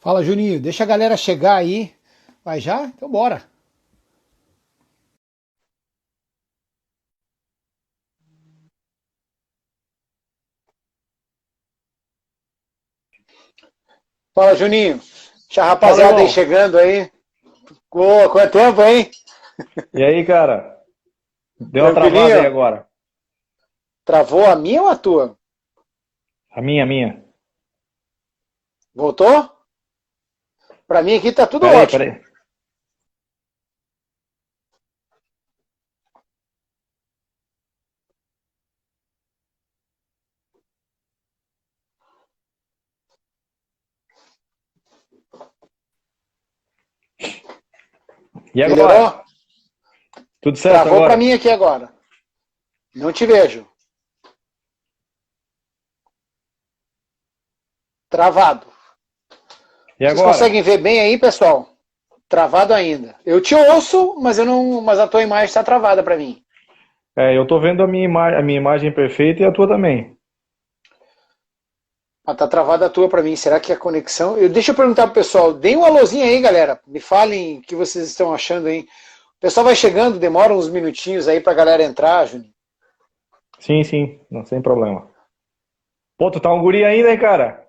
Fala, Juninho. Deixa a galera chegar aí. Vai já? Então bora. Fala, Juninho. Deixa a Fala, rapaziada aí irmão. chegando aí. Pô, quanto tempo, hein? E aí, cara? Deu uma travada aí Tranquilinho? agora. Travou a minha ou a tua? A minha. Voltou? Pra mim aqui tá tudo Pera aí. ótimo. E Melhorou? agora? Tudo certo Travou pra agora? mim aqui agora. Não te vejo. Travado. E Vocês agora? conseguem ver bem aí, pessoal? Travado ainda. Eu te ouço, mas eu não, mas a tua imagem está travada pra mim. Eu tô vendo a minha imagem perfeita e a tua também. Ah, tá travada a tua pra mim. Será que é a conexão? Deixa eu perguntar pro pessoal. Deem um alôzinho aí, galera. Me falem o que vocês estão achando aí. O pessoal vai chegando, demora uns minutinhos aí pra galera entrar, Juninho. Sim, sim, não, sem problema. Pô, tu tá um guri ainda, hein, cara?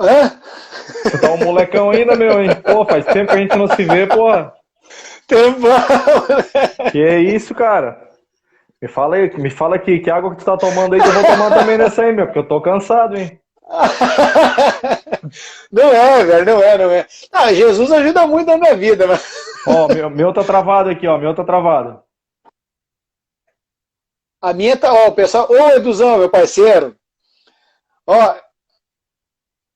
Hã? Tu tá um molecão ainda, meu, hein? Pô, faz tempo que a gente não se vê, porra. Tempão, Que é isso, cara? Me fala aí, me fala aqui, que água que tu tá tomando aí que eu vou tomar também nessa aí, meu, porque eu tô cansado, hein? Não é, velho, não é. Ah, Jesus ajuda muito na minha vida, mas Ó, meu tá travado aqui, ó, meu tá travado. a minha tá, ó, o pessoal, ô Eduzão, meu parceiro, ó,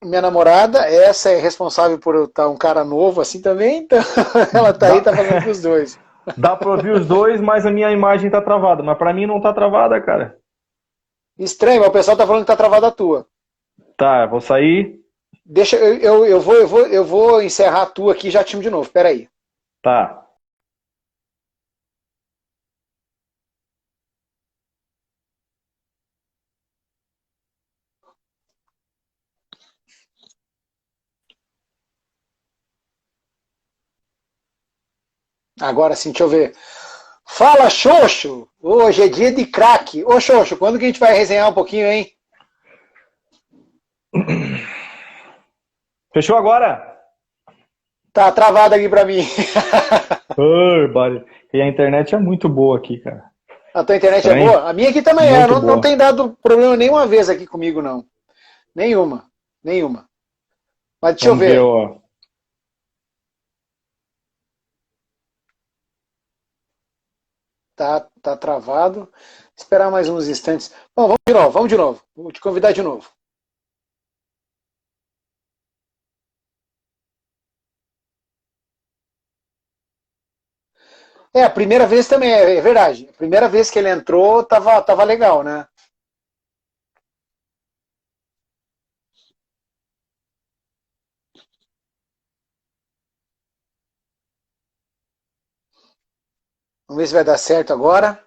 minha namorada, essa é responsável por eu estar um cara novo assim também, então ela tá aí, Dá, tá falando com os dois. dá pra ouvir os dois, mas a minha imagem tá travada. Mas pra mim não tá travada, cara. Estranho, mas o pessoal tá falando que tá travada a tua. Tá, vou sair. Deixa, eu vou encerrar a tua aqui e já time de novo. Pera aí. Tá. Agora sim, deixa eu ver. Fala, Xoxo! Hoje é dia de craque. Ô, Xoxo, quando que a gente vai resenhar um pouquinho, hein? Fechou agora? Tá travado aqui pra mim. Ai, e a internet é muito boa aqui, cara. A tua internet é Estranho. boa? A minha aqui também é. Muito Não boa. tem dado problema nenhuma vez aqui comigo, não. Nenhuma. Nenhuma. Mas deixa eu Vamos ver, ver. ó. Tá travado. Esperar mais uns instantes. Bom, vamos de novo, vamos de novo. Vou te convidar de novo. É, a primeira vez também, é verdade. A primeira vez que ele entrou, tava legal, né? Vamos ver se vai dar certo agora.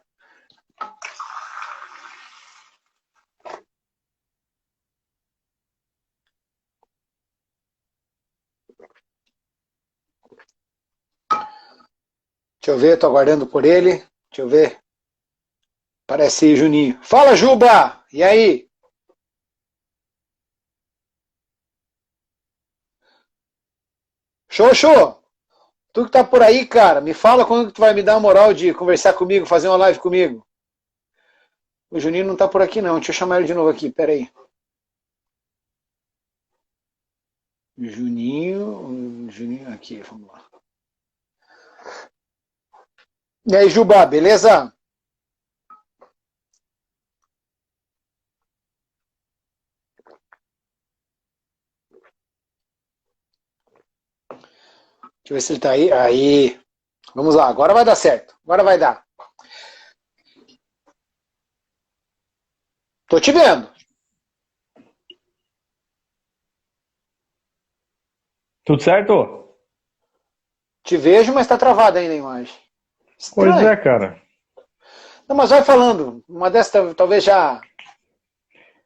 Deixa eu ver, tô aguardando por ele. Deixa eu ver. Parece aí, Juninho. Fala, Juba! E aí? Xoxô! Tu que tá por aí, cara, me fala quando que tu vai me dar a moral de conversar comigo, fazer uma live comigo. O Juninho não tá por aqui, não. Deixa eu chamar ele de novo aqui, pera aí. Juninho aqui, vamos lá. E aí, Juba, beleza? Deixa eu ver se ele tá aí. Aí. Vamos lá, agora vai dar certo. Agora vai dar. Tô te vendo. Tudo certo? Te vejo, mas tá travada ainda a imagem. Pois é, Estranho. cara. Não, mas vai falando. Uma dessas talvez já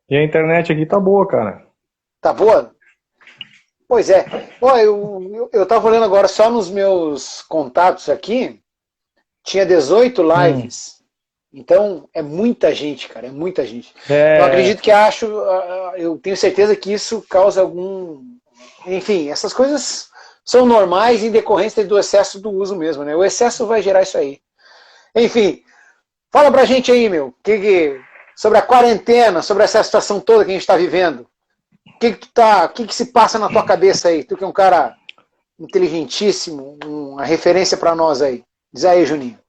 E a internet aqui tá boa, cara. tá boa. Pois é. Ó, eu tava olhando agora só nos meus contatos aqui, tinha 18 lives. Então, é muita gente, cara, é muita gente. Eu É, acredito que eu tenho certeza que isso causa algum. Enfim, essas coisas são normais em decorrência do excesso do uso mesmo, né? O excesso vai gerar isso aí. Enfim, fala pra gente aí, meu, sobre a quarentena, sobre essa situação toda que a gente está vivendo. O que se passa na tua cabeça aí? Tu que é um cara inteligentíssimo, uma referência para nós aí. Diz aí, Juninho.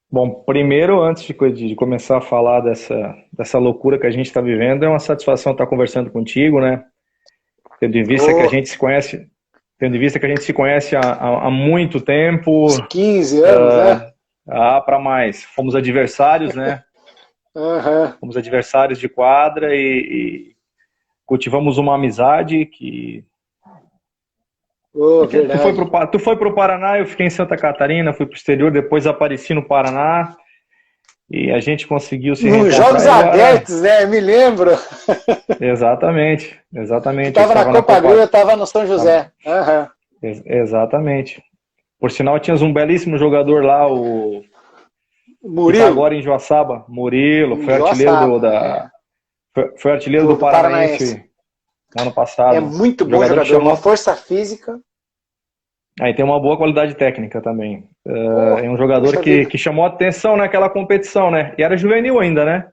bom, primeiro, antes de começar a falar dessa loucura que a gente está vivendo, é uma satisfação estar conversando contigo, né? Tendo em vista que a Oh, gente se conhece, tendo em vista que a gente se conhece há muito uns tempo, 15 anos, né? para mais. Fomos adversários, né? Aham. Fomos adversários de quadra e cultivamos uma amizade que Oh, porque verdade. tu foi pro Paraná, eu fiquei em Santa Catarina, fui pro exterior, depois apareci no Paraná e a gente conseguiu se Nos reencontrar Jogos e agora, Abertos, né? Me lembro. Tu exatamente, eu estava na estava na Copa Grill, eu Copa, estava no São José. Aham. exatamente. Por sinal, tinhas um belíssimo jogador lá, o que está Murilo, agora em Joaçaba, Murilo, em Joaçaba, foi artilheiro do do Paranaense. Paranaense no ano É passado. muito Um bom jogador que jogador, uma chamou. força física. Aí tem uma boa qualidade técnica também. Oh, É um jogador puxa vida. que chamou atenção naquela competição, né? E era juvenil ainda, né?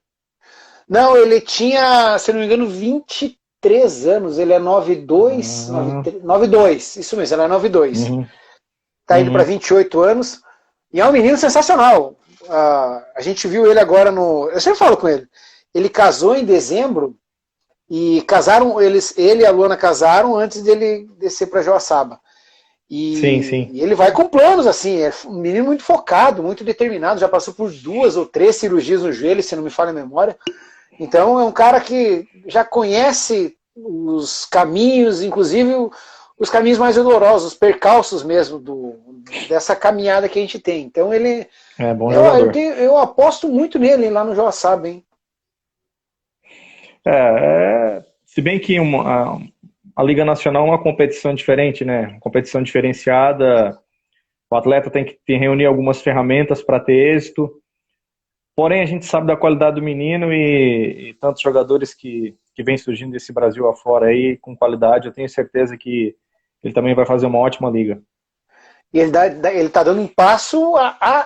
Não, ele tinha, se não me engano, 23 anos. Ele é 92, Ah, 92, isso mesmo, ele é 92. uhum, Está indo para uhum. 28 anos. E é um menino sensacional. A gente viu ele agora no. Eu sempre falo com ele. Ele casou em dezembro e casaram, ele e a Luana casaram antes dele descer para Joaçaba. Sim, E sim. ele vai com planos, assim, é um menino muito focado, muito determinado, já passou por 2 ou 3 cirurgias no joelho, se não me falha a memória. Então é um cara que já conhece os caminhos, inclusive os caminhos mais dolorosos, os percalços mesmo dessa caminhada que a gente tem. Então ele, É bom jogador. eu aposto muito nele lá no Joaçaba, hein? Se bem que a Liga Nacional é uma competição diferente, né? Uma competição diferenciada. O atleta tem que reunir algumas ferramentas para ter êxito. Porém, a gente sabe da qualidade do menino e tantos jogadores que vêm surgindo desse Brasil afora aí com qualidade. Eu tenho certeza que ele também vai fazer uma ótima liga. E ele tá dando um passo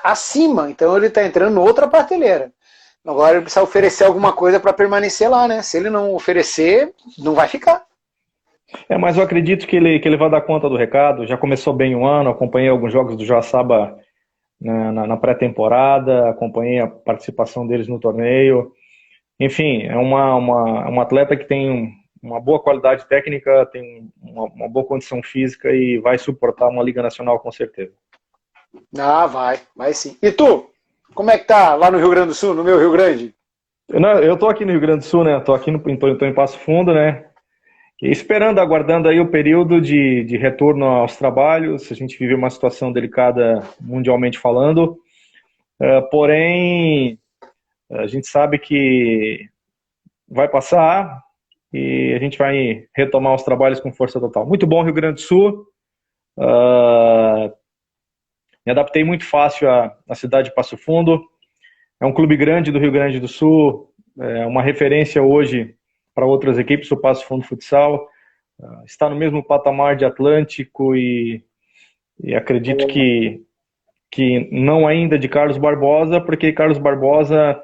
acima, então ele está entrando em outra prateleira. Agora ele precisa oferecer alguma coisa para permanecer lá, né? Se ele não oferecer, não vai ficar. Mas eu acredito que ele vai dar conta do recado. Já começou bem o ano, acompanhei alguns jogos do Joaçaba na pré-temporada, acompanhei a participação deles no torneio. Enfim, é uma atleta que tem uma boa qualidade técnica, tem uma boa condição física e vai suportar uma Liga Nacional com certeza. Ah, vai sim. E tu? Como é que tá lá no Rio Grande do Sul, no meu Rio Grande? Eu tô aqui no Rio Grande do Sul, né? Tô aqui tô em Passo Fundo, né? E esperando, aguardando aí o período de retorno aos trabalhos. A gente vive uma situação delicada mundialmente falando, porém a gente sabe que vai passar e a gente vai retomar os trabalhos com força total. Muito bom, Rio Grande do Sul. Uh, Me adaptei muito fácil à cidade de Passo Fundo. É um clube grande do Rio Grande do Sul, é uma referência hoje para outras equipes, o Passo Fundo Futsal. Está no mesmo patamar de Atlântico e acredito que não ainda de Carlos Barbosa, porque Carlos Barbosa,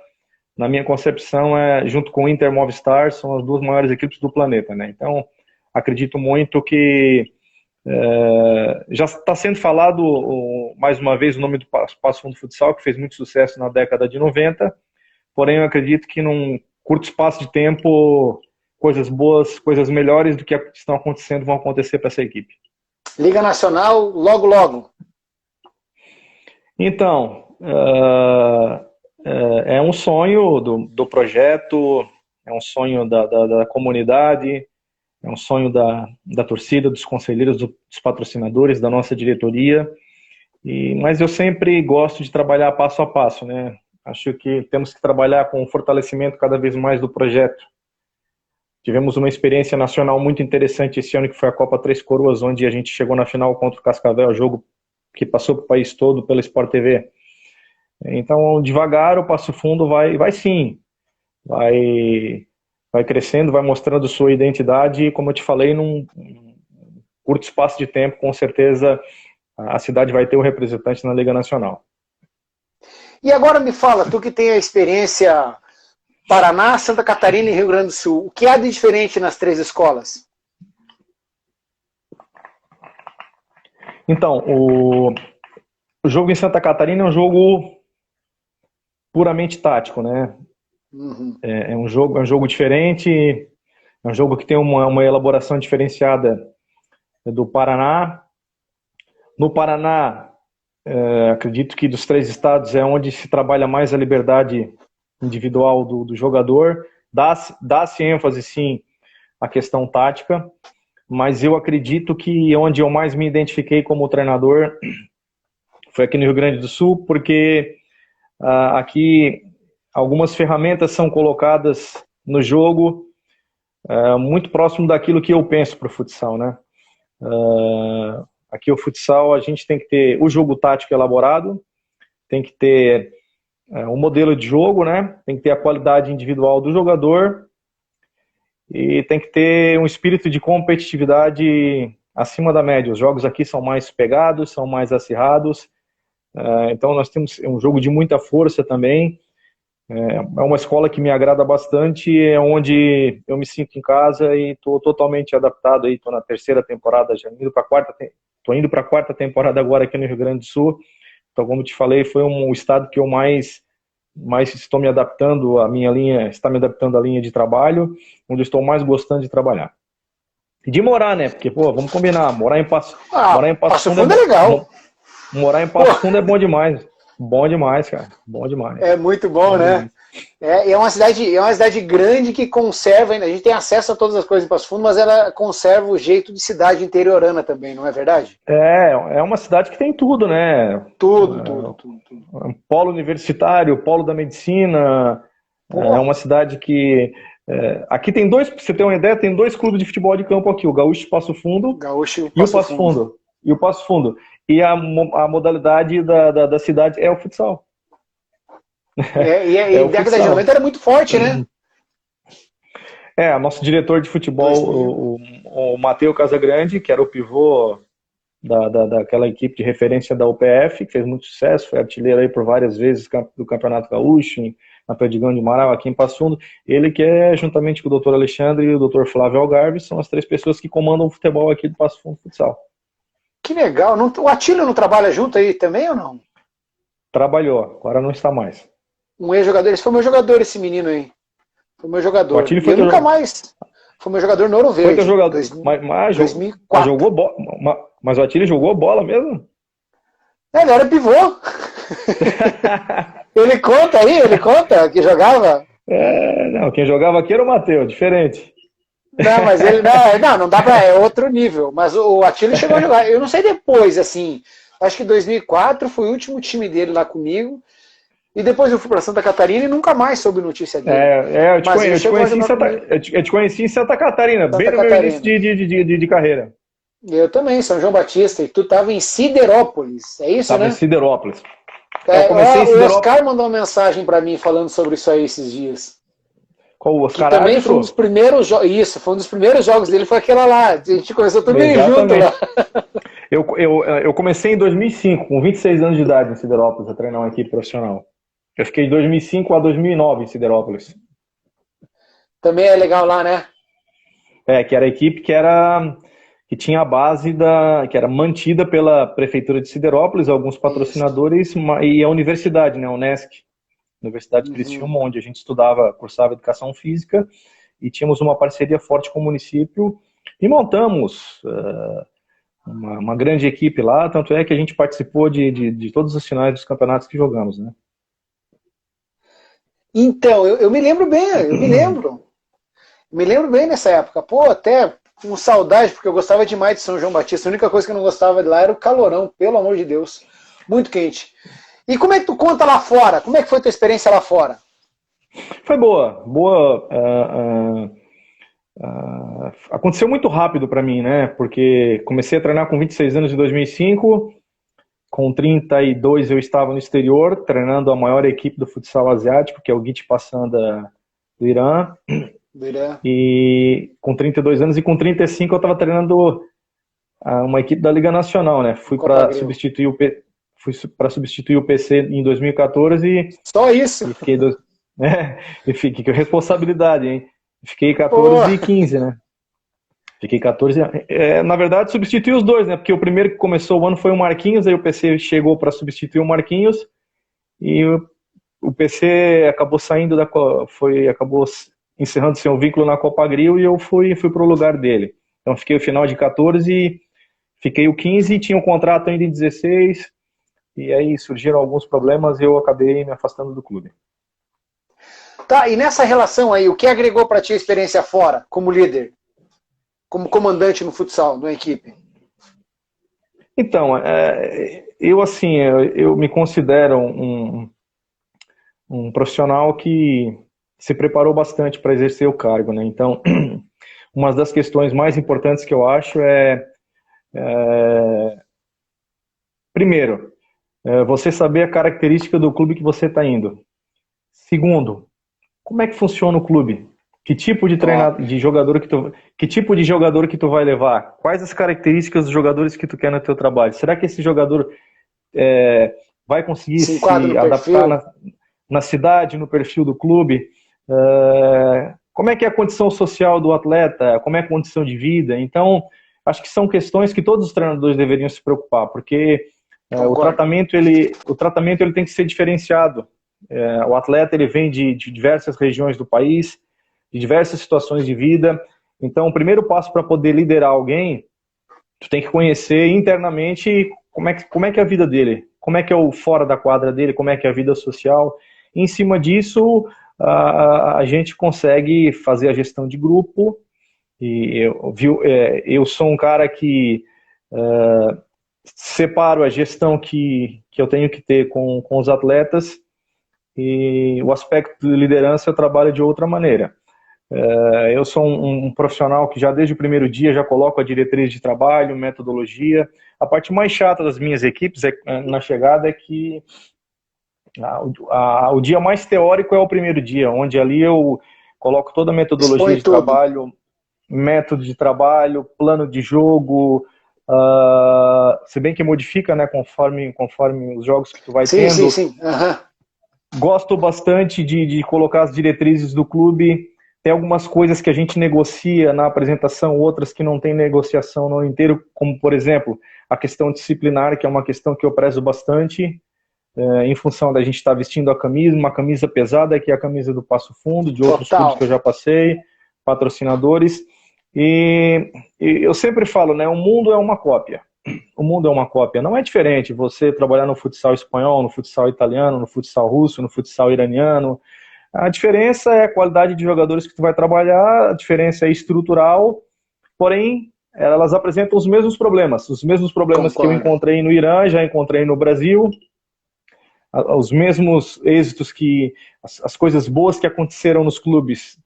na minha concepção, junto com o Inter Movistar, são as duas maiores equipes do planeta, né? Então, acredito muito que já está sendo falado mais uma vez o nome do Passo Fundo Futsal, que fez muito sucesso na década de 90, porém eu acredito que num curto espaço de tempo, coisas boas, coisas melhores do que estão acontecendo vão acontecer para essa equipe. Liga Nacional, logo, logo. Então, é um sonho do projeto, é um sonho da comunidade, é um sonho da torcida, dos conselheiros, dos patrocinadores, da nossa diretoria. Mas eu sempre gosto de trabalhar passo a passo, né? Acho que temos que trabalhar com o fortalecimento cada vez mais do projeto. Tivemos uma experiência nacional muito interessante esse ano, que foi a Copa Três Coroas, onde a gente chegou na final contra o Cascavel, jogo que passou para o país todo pela Sport TV. Então, devagar, o Passo Fundo vai sim, vai crescendo, vai mostrando sua identidade, e como eu te falei, num curto espaço de tempo, com certeza a cidade vai ter um representante na Liga Nacional. E agora me fala, tu que tem a experiência Paraná, Santa Catarina e Rio Grande do Sul, o que há de diferente nas 3 escolas? Então, o jogo em Santa Catarina é um jogo puramente tático, né? Uhum. É um jogo diferente, é um jogo que tem uma elaboração diferenciada do Paraná. No Paraná, acredito que dos 3 estados é onde se trabalha mais a liberdade individual do jogador. Dá-se ênfase, sim, à questão tática, mas eu acredito que onde eu mais me identifiquei como treinador foi aqui no Rio Grande do Sul, porque aqui algumas ferramentas são colocadas no jogo muito próximo daquilo que eu penso para o futsal, né? Aqui o futsal a gente tem que ter o jogo tático elaborado, tem que ter um modelo de jogo, né? Tem que ter a qualidade individual do jogador e tem que ter um espírito de competitividade acima da média. Os jogos aqui são mais pegados, são mais acirrados, então nós temos um jogo de muita força também. É uma escola que me agrada bastante, é onde eu me sinto em casa e estou totalmente adaptado. Estou na 3ª temporada, já indo para a 4ª temporada agora aqui no Rio Grande do Sul. Então, como te falei, foi um estado que eu mais estou me adaptando à minha linha, está me adaptando à linha de trabalho, onde eu estou mais gostando de trabalhar. E de morar, né? Porque, vamos combinar, morar em Passo Fundo é legal. Morar em Passo Fundo é bom demais. Bom demais, cara. Bom demais. É muito bom, né? É uma cidade grande que conserva, a gente tem acesso a todas as coisas em Passo Fundo, mas ela conserva o jeito de cidade interiorana também, não é verdade? É uma cidade que tem tudo, né? Tudo. Um polo universitário, polo da medicina. É uma cidade que... aqui tem 2, pra você ter uma ideia, tem 2 clubes de futebol de campo aqui, o Gaúcho Passo Fundo e o Passo Fundo. E o Passo Fundo. E a modalidade da cidade é o futsal. E década de 90 era muito forte, né? Nosso diretor de futebol, o Matheus Casagrande, que era o pivô daquela equipe de referência da UPF, que fez muito sucesso, foi artilheiro aí por várias vezes do Campeonato Gaúcho, na Perdigão de Marau, aqui em Passo Fundo. Ele que juntamente com o Dr. Alexandre e o Dr. Flávio Algarve, são as 3 pessoas que comandam o futebol aqui do Passo Fundo Futsal. Que legal. O Atílio não trabalha junto aí também ou não? Trabalhou, agora não está mais. Um ex-jogador, esse foi meu jogador, esse menino aí. Foi meu jogador. O Atílio foi nunca mais. Foi meu jogador no Ouro Verde. Foi teu jogador. 2004. Mas o Atílio jogou bola mesmo? Ele era pivô. Ele conta que jogava? Não, quem jogava aqui era o Matheus, diferente. Não, mas ele não dá pra. É outro nível. Mas o Atílio chegou a jogar. Eu não sei depois, assim. Acho que 2004 foi o último time dele lá comigo. E depois eu fui pra Santa Catarina e nunca mais soube notícia dele. Eu te conheci em Santa Catarina, bem no meu início de carreira. Eu também, São João Batista. E tu tava em Siderópolis. É isso, tava né? Em Siderópolis. O Oscar mandou uma mensagem pra mim falando sobre isso aí esses dias. Qual o Oscar? Que também foi um dos primeiros jogos. Isso, foi um dos primeiros jogos dele, foi aquela lá. A gente começou também junto lá. Eu comecei em 2005, com 26 anos de idade em Siderópolis, a treinar uma equipe profissional. Eu fiquei de 2005 a 2009 em Siderópolis. Também é legal lá, né? Que era a equipe que tinha a base que era mantida pela Prefeitura de Siderópolis, alguns patrocinadores e a universidade, né, a Unesc. Universidade de Criciúma, onde a gente cursava Educação Física, e tínhamos uma parceria forte com o município, e montamos uma grande equipe lá, tanto é que a gente participou de todos os finais dos campeonatos que jogamos, né? Então, eu me lembro bem, me lembro bem nessa época, até com saudade, porque eu gostava demais de São João Batista, a única coisa que eu não gostava de lá era o calorão, pelo amor de Deus, muito quente. E como é que tu conta lá fora? Como é que foi a tua experiência lá fora? Foi boa. Aconteceu muito rápido para mim, né? Porque comecei a treinar com 26 anos em 2005, com 32 eu estava no exterior, treinando a maior equipe do futsal asiático, que é o Git Passanda do Irã. Do Irã. E com 32 anos e com 35 eu estava treinando uma equipe da Liga Nacional, né? Fui para substituir o PC em 2014 Só isso? E fiquei que responsabilidade, hein? Fiquei 14 e 15, né? Fiquei 14. Na verdade, substituí os dois, né? Porque o primeiro que começou o ano foi o Marquinhos, aí o PC chegou para substituir o Marquinhos e o PC acabou saindo acabou encerrando seu vínculo na Copa Grill e eu fui para o lugar dele. Então fiquei o final de 14, fiquei o 15, tinha um contrato ainda em 16 e aí surgiram alguns problemas e eu acabei me afastando do clube. Tá, e nessa relação aí, o que agregou para ti a experiência fora, como líder, como comandante no futsal, na equipe? Então, eu me considero um profissional que se preparou bastante para exercer o cargo, né? Então, uma das questões mais importantes que eu acho primeiro, você saber a característica do clube que você está indo. Segundo, como é que funciona o clube? Que tipo de jogador que tu vai levar? Quais as características dos jogadores que tu quer no teu trabalho? Será que esse jogador vai conseguir se adaptar na cidade, no perfil do clube? Como é que é a condição social do atleta? Como é a condição de vida? Então, acho que são questões que todos os treinadores deveriam se preocupar, porque o tratamento ele tem que ser diferenciado. O atleta ele vem de diversas regiões do país, de diversas situações de vida. Então, o primeiro passo para poder liderar alguém, tu tem que conhecer internamente como é que é a vida dele, como é que é o fora da quadra dele, como é que é a vida social. E, em cima disso, a gente consegue fazer a gestão de grupo. E eu sou um cara que separo a gestão que eu tenho que ter com os atletas e o aspecto de liderança eu trabalho de outra maneira. Eu sou um profissional que já desde o primeiro dia já coloco a diretriz de trabalho, metodologia. A parte mais chata das minhas equipes na chegada é que o dia mais teórico é o primeiro dia, onde ali eu coloco toda a metodologia de trabalho, método de trabalho, plano de jogo, se bem que modifica, né, conforme os jogos que tu vai tendo. Sim. Uhum. Gosto bastante de colocar as diretrizes do clube. Tem algumas coisas que a gente negocia na apresentação, outras que não tem negociação no ano inteiro, como, por exemplo, a questão disciplinar, que é uma questão que eu prezo bastante, em função da gente estar vestindo uma camisa pesada, que é a camisa do Passo Fundo, de outros clubes que eu já passei, patrocinadores. E eu sempre falo, né, o mundo é uma cópia. O mundo é uma cópia. Não é diferente você trabalhar no futsal espanhol, no futsal italiano, no futsal russo, no futsal iraniano. A diferença é a qualidade de jogadores que tu vai trabalhar, a diferença é estrutural, porém, elas apresentam os mesmos problemas. Os mesmos problemas que eu encontrei no Irã, já encontrei no Brasil. Os mesmos êxitos as coisas boas que aconteceram nos clubes.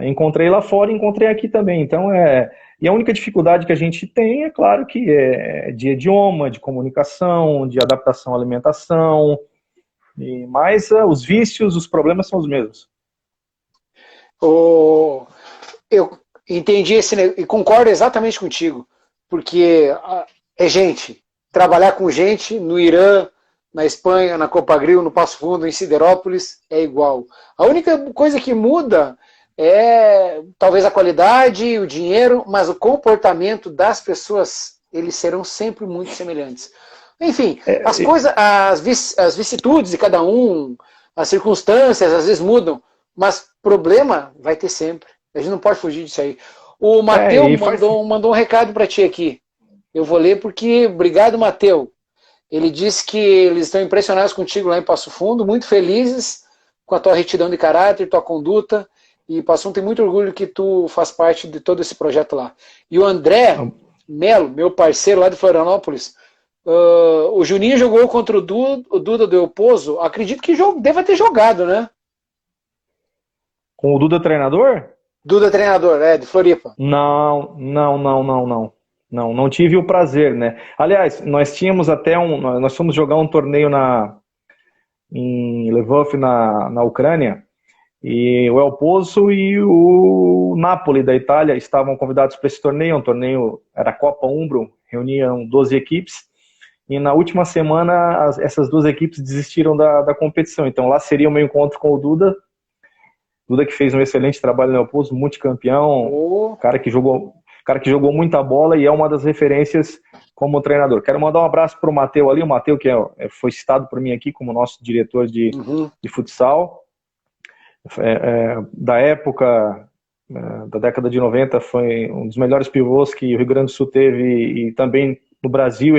Encontrei lá fora e encontrei aqui também. Então, e a única dificuldade que a gente tem, é claro que é de idioma, de comunicação, de adaptação à alimentação, mas os vícios, os problemas são os mesmos. Eu entendi e concordo exatamente contigo, porque trabalhar com gente no Irã, na Espanha, na Copa Grill, no Passo Fundo, em Siderópolis, é igual. A única coisa que muda talvez a qualidade, o dinheiro, mas o comportamento das pessoas, eles serão sempre muito semelhantes. Enfim, as vicissitudes de cada um, as circunstâncias às vezes mudam, mas problema vai ter sempre. A gente não pode fugir disso aí. O Matheus mandou um recado para ti aqui. Eu vou ler porque, obrigado, Matheus. Ele disse que eles estão impressionados contigo lá em Passo Fundo, muito felizes com a tua retidão de caráter, tua conduta. E Passo Fundo tem muito orgulho que tu faz parte de todo esse projeto lá. E o André Melo, meu parceiro lá de Florianópolis, o Juninho jogou contra o Duda do Eupozo. Acredito que deva ter jogado, né? Com o Duda treinador? Duda treinador, de Floripa. Não tive o prazer, né? Aliás, nós tínhamos até nós fomos jogar um torneio em Lvov, na Ucrânia, e o El Pozo e o Napoli da Itália estavam convidados para esse torneio. Um torneio, era a Copa Umbro, reuniam 12 equipes, e na última semana essas duas equipes desistiram da competição. Então lá seria o meu encontro com o Duda que fez um excelente trabalho no El Pozo, multicampeão, cara que jogou muita bola e é uma das referências como treinador. Quero mandar um abraço para o Matheus ali, o Matheus que foi citado por mim aqui como nosso diretor de futsal. Da época, da década de 90, foi um dos melhores pivôs que o Rio Grande do Sul teve, e também no Brasil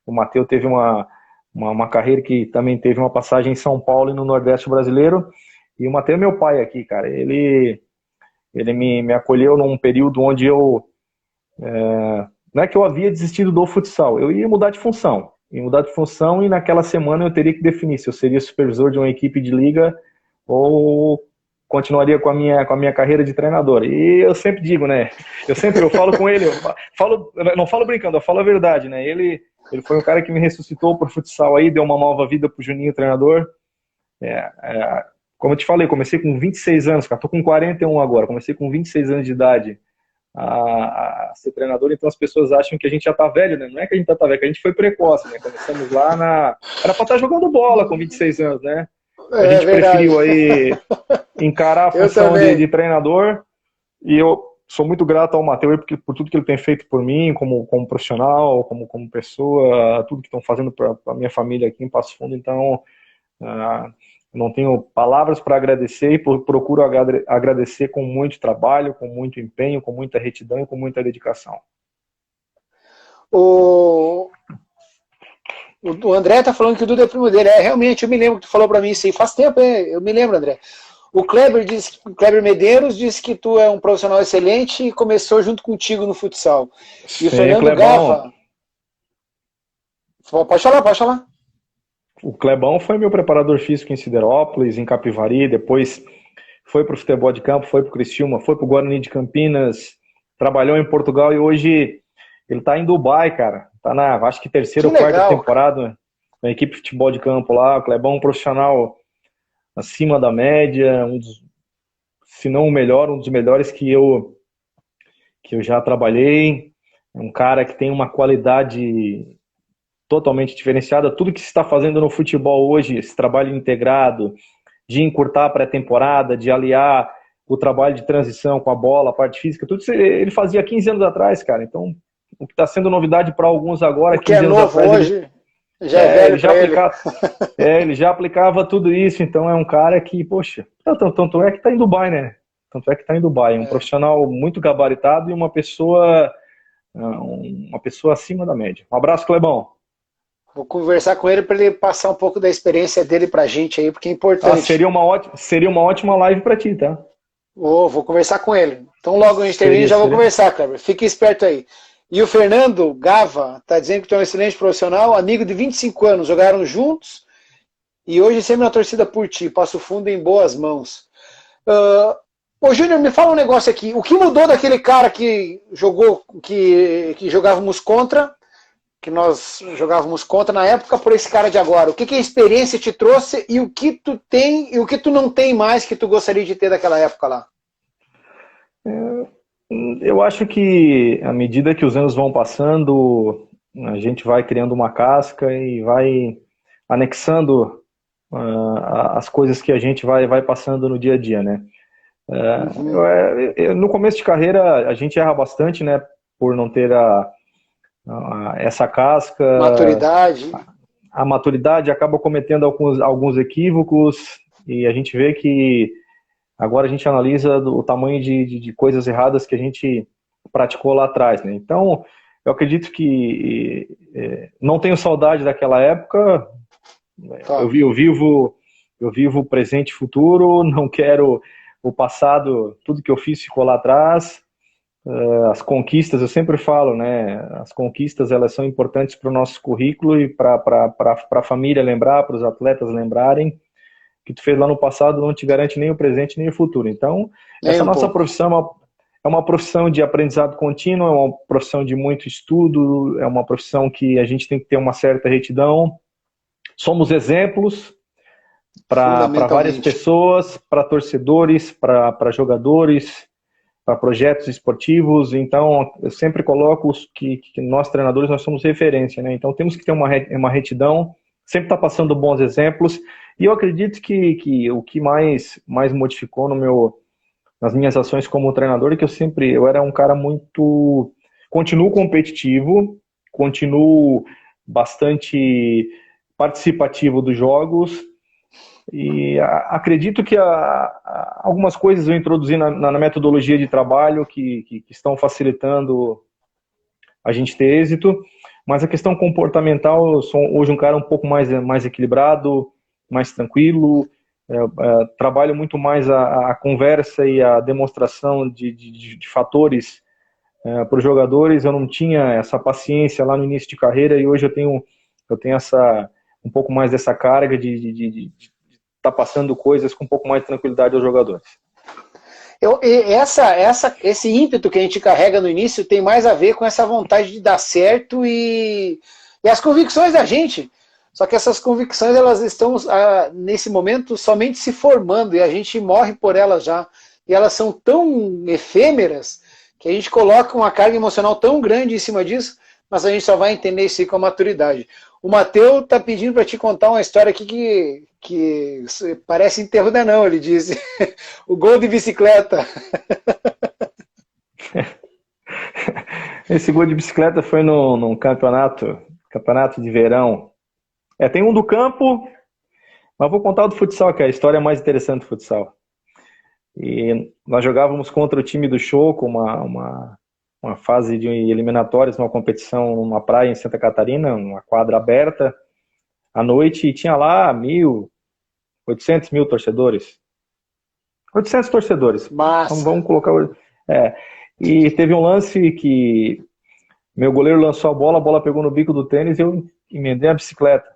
o Matheus teve uma carreira que também teve uma passagem em São Paulo e no Nordeste brasileiro. E o Matheus é meu pai aqui, cara. Ele me acolheu num período onde não é que eu havia desistido do futsal, eu ia mudar de função. E naquela semana eu teria que definir se eu seria supervisor de uma equipe de liga ou continuaria com a minha carreira de treinador. E eu sempre digo, né? Eu falo com ele, não falo brincando, eu falo a verdade, né? Ele foi um cara que me ressuscitou pro futsal aí, deu uma nova vida pro Juninho, treinador. Como eu te falei, comecei com 26 anos, cara, tô com 41 agora, comecei com 26 anos de idade a ser treinador, então as pessoas acham que a gente já tá velho, né? Não é que a gente tá velho, é que a gente foi precoce, né? Começamos lá era pra estar jogando bola com 26 anos, né? A gente preferiu aí encarar a função de treinador, e eu sou muito grato ao Matheus por tudo que ele tem feito por mim, como profissional, como pessoa, tudo que estão fazendo para a minha família aqui em Passo Fundo. Então, não tenho palavras para agradecer e procuro agradecer com muito trabalho, com muito empenho, com muita retidão e com muita dedicação. O André tá falando que o Duda é primo dele. Realmente, eu me lembro que tu falou para mim isso aí. Faz tempo, eu me lembro, André. O Kleber Medeiros disse que tu é um profissional excelente e começou junto contigo no futsal. E o Fernando Gava... Pode falar. O Clebão foi meu preparador físico em Siderópolis, em Capivari, depois foi para o futebol de campo, foi para o Criciúma, foi para o Guarani de Campinas, trabalhou em Portugal e hoje ele está em Dubai, cara. Está acho que terceira ou quarta temporada na equipe de futebol de campo lá. O Clebão é um profissional acima da média, se não o melhor, um dos melhores que eu já trabalhei. É um cara que tem uma qualidade totalmente diferenciada. Tudo que se está fazendo no futebol hoje, esse trabalho integrado, de encurtar a pré-temporada, de aliar o trabalho de transição com a bola, a parte física, tudo isso ele fazia 15 anos atrás, cara. Então, o que está sendo novidade para alguns agora, o que 15 é novo anos atrás, hoje, já é velho ele já aplicava tudo isso. Então, é um cara que, poxa, tanto é que está em Dubai, né? Tanto é que está em Dubai. Um profissional muito gabaritado e uma pessoa acima da média. Um abraço, Clebão. Vou conversar com ele para ele passar um pouco da experiência dele pra gente aí, porque é importante. Seria uma ótima live para ti, tá? Vou conversar com ele. Então logo a gente termina, já vou conversar, Kleber. Fique esperto aí. E o Fernando Gava tá dizendo que tu é um excelente profissional, amigo de 25 anos, jogaram juntos e hoje sempre na torcida por ti. Passo Fundo em boas mãos. Ô Júnior, me fala um negócio aqui. O que mudou daquele cara que jogávamos contra, que nós jogávamos contra na época, por esse cara de agora? O que a experiência te trouxe e o que tu tem e o que tu não tem mais que tu gostaria de ter daquela época lá? Eu acho que à medida que os anos vão passando, a gente vai criando uma casca e vai anexando as coisas que a gente vai passando no dia a dia, né? No começo de carreira a gente erra bastante, né? Por não ter essa casca, a maturidade, acaba cometendo alguns equívocos, e a gente vê que agora a gente analisa o tamanho de coisas erradas que a gente praticou lá atrás, né? Então, eu acredito que não tenho saudade daquela época. Tá. Eu vivo o presente e futuro, não quero o passado, tudo que eu fiz ficou lá atrás. As conquistas, eu sempre falo, né? As conquistas, elas são importantes para o nosso currículo e para a família lembrar, para os atletas lembrarem. que tu fez lá no passado não te garante nem o presente nem o futuro. Então, essa nossa profissão é uma profissão de aprendizado contínuo, é uma profissão de muito estudo, é uma profissão que a gente tem que ter uma certa retidão. Somos exemplos para várias pessoas, para torcedores, para jogadores, para projetos esportivos. Então, eu sempre coloco que nós treinadores nós somos referência, né? Então, temos que ter uma retidão, sempre estar passando bons exemplos. E eu acredito que o que mais modificou nas minhas ações como treinador é que eu era um cara continuo competitivo, continuo bastante participativo dos jogos, e acredito que algumas coisas eu introduzi na metodologia de trabalho que estão facilitando a gente ter êxito, mas a questão comportamental, eu sou hoje um cara um pouco mais equilibrado, mais tranquilo, trabalho muito mais a conversa e a demonstração de fatores para os jogadores. Eu não tinha essa paciência lá no início de carreira e hoje eu tenho um pouco mais dessa carga de estar passando coisas com um pouco mais de tranquilidade aos jogadores. Esse ímpeto que a gente carrega no início tem mais a ver com essa vontade de dar certo e as convicções da gente. Só que essas convicções, elas estão, nesse momento, somente se formando, e a gente morre por elas já. E elas são tão efêmeras que a gente coloca uma carga emocional tão grande em cima disso, mas a gente só vai entender isso aí com a maturidade. O Matheus está pedindo para te contar uma história aqui que parece enterro da não, ele disse. O gol de bicicleta. Esse gol de bicicleta foi num campeonato de verão. Tem um do campo, mas vou contar o do futsal, que é a história mais interessante do futsal. E nós jogávamos contra o time do Choco, uma fase de eliminatórias, uma competição numa praia em Santa Catarina, uma quadra aberta, à noite, e tinha lá 800 mil torcedores. 800 torcedores. Massa. Então, vamos colocar... E teve um lance que meu goleiro lançou a bola pegou no bico do tênis e eu emendei a bicicleta.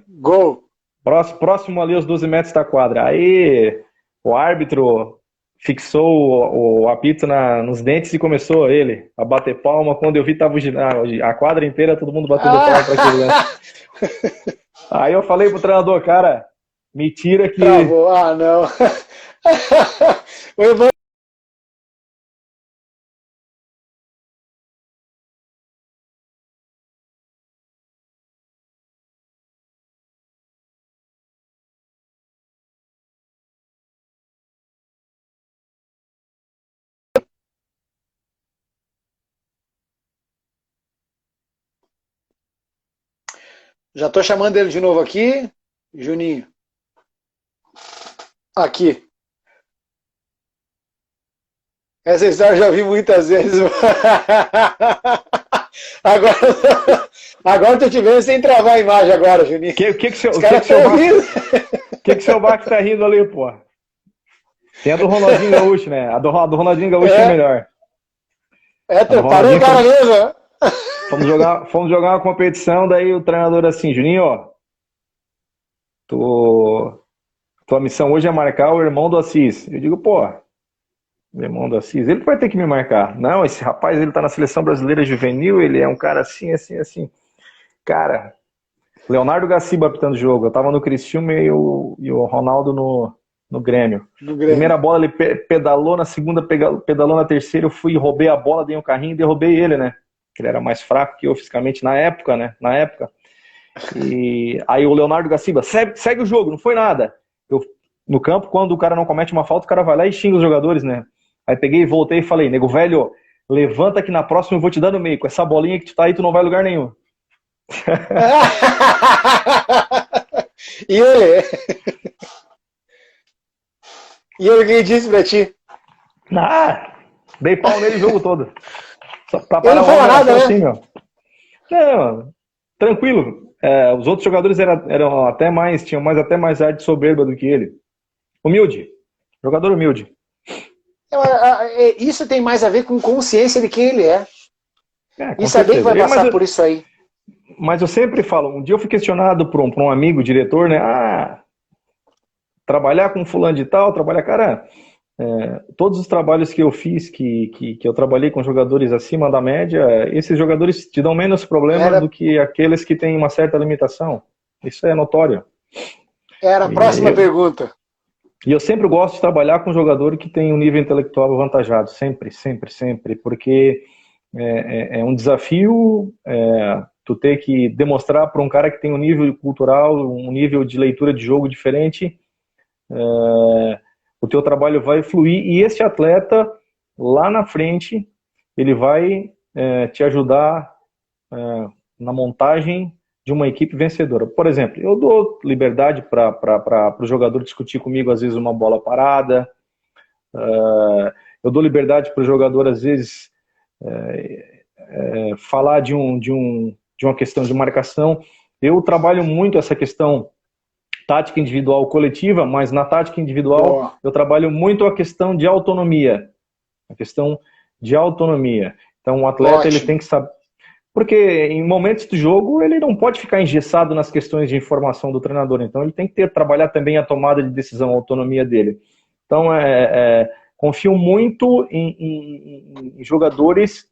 Gol. Próximo ali aos 12 metros da quadra. Aí o árbitro fixou o apito nos dentes e começou ele a bater palma. Quando eu vi, tava a quadra inteira, todo mundo batendo palma para aquele lance. Aí eu falei pro treinador, cara, me tira que... Travou. Não. O Ivan... Já estou chamando ele de novo aqui. Juninho. Aqui. Essa história eu já vi muitas vezes. Agora eu te vendo sem travar a imagem agora, Juninho. O que seu Bax tá rindo ali, pô? Tem a do Ronaldinho Gaúcho, né? A do Ronaldinho Gaúcho é melhor. Parou o cara mesmo. Fomos jogar uma competição, daí o treinador assim, Juninho, ó, tua missão hoje é marcar o irmão do Assis. Eu digo, pô, o irmão do Assis, ele vai ter que me marcar. Não, esse rapaz, ele tá na seleção brasileira juvenil, ele é um cara assim. Cara, Leonardo Gaciba apitando o jogo, eu tava no Criciúma e o Ronaldo no Grêmio. Primeira bola ele pedalou, na segunda pedalou, na terceira eu fui, roubei a bola, dei um carrinho e derrubei ele, né? Que ele era mais fraco que eu fisicamente na época, né? E aí o Leonardo Gaciba, segue o jogo, não foi nada. No campo, quando o cara não comete uma falta, o cara vai lá e xinga os jogadores, né? Aí peguei, voltei e falei, nego velho, levanta que na próxima eu vou te dar no meio. Com essa bolinha que tu tá aí, tu não vai a lugar nenhum. E ele? E ele, o que disse pra ti? Dei pau nele o jogo todo. Só pra ele não falou nada, né? Assim, meu. Não, tranquilo. Os outros jogadores eram até mais, tinham até mais ar de soberba do que ele. Humilde. Jogador humilde. Isso tem mais a ver com consciência de quem ele é. E saber que vai passar por isso aí. Mas eu sempre falo, um dia eu fui questionado por um amigo, diretor, né? trabalhar com fulano de tal, trabalhar, cara, todos os trabalhos que eu fiz, que eu trabalhei com jogadores acima da média, esses jogadores te dão menos problemas do que aqueles que têm uma certa limitação. Isso é notório. Era a próxima pergunta. E eu sempre gosto de trabalhar com jogador que tem um nível intelectual avantajado, sempre, sempre, sempre, porque é um desafio tu ter que demonstrar para um cara que tem um nível cultural, um nível de leitura de jogo diferente, o teu trabalho vai fluir, e esse atleta, lá na frente, ele vai te ajudar na montagem de uma equipe vencedora. Por exemplo, eu dou liberdade para o jogador discutir comigo, às vezes, uma bola parada, eu dou liberdade para o jogador, às vezes, falar de uma questão de marcação. Eu trabalho muito essa questão tática individual coletiva, mas na tática individual eu trabalho muito a questão de autonomia. A questão de autonomia. Então o atleta ele tem que saber. Porque em momentos do jogo ele não pode ficar engessado nas questões de informação do treinador. Então ele tem que trabalhar também a tomada de decisão, a autonomia dele. Então confio muito em jogadores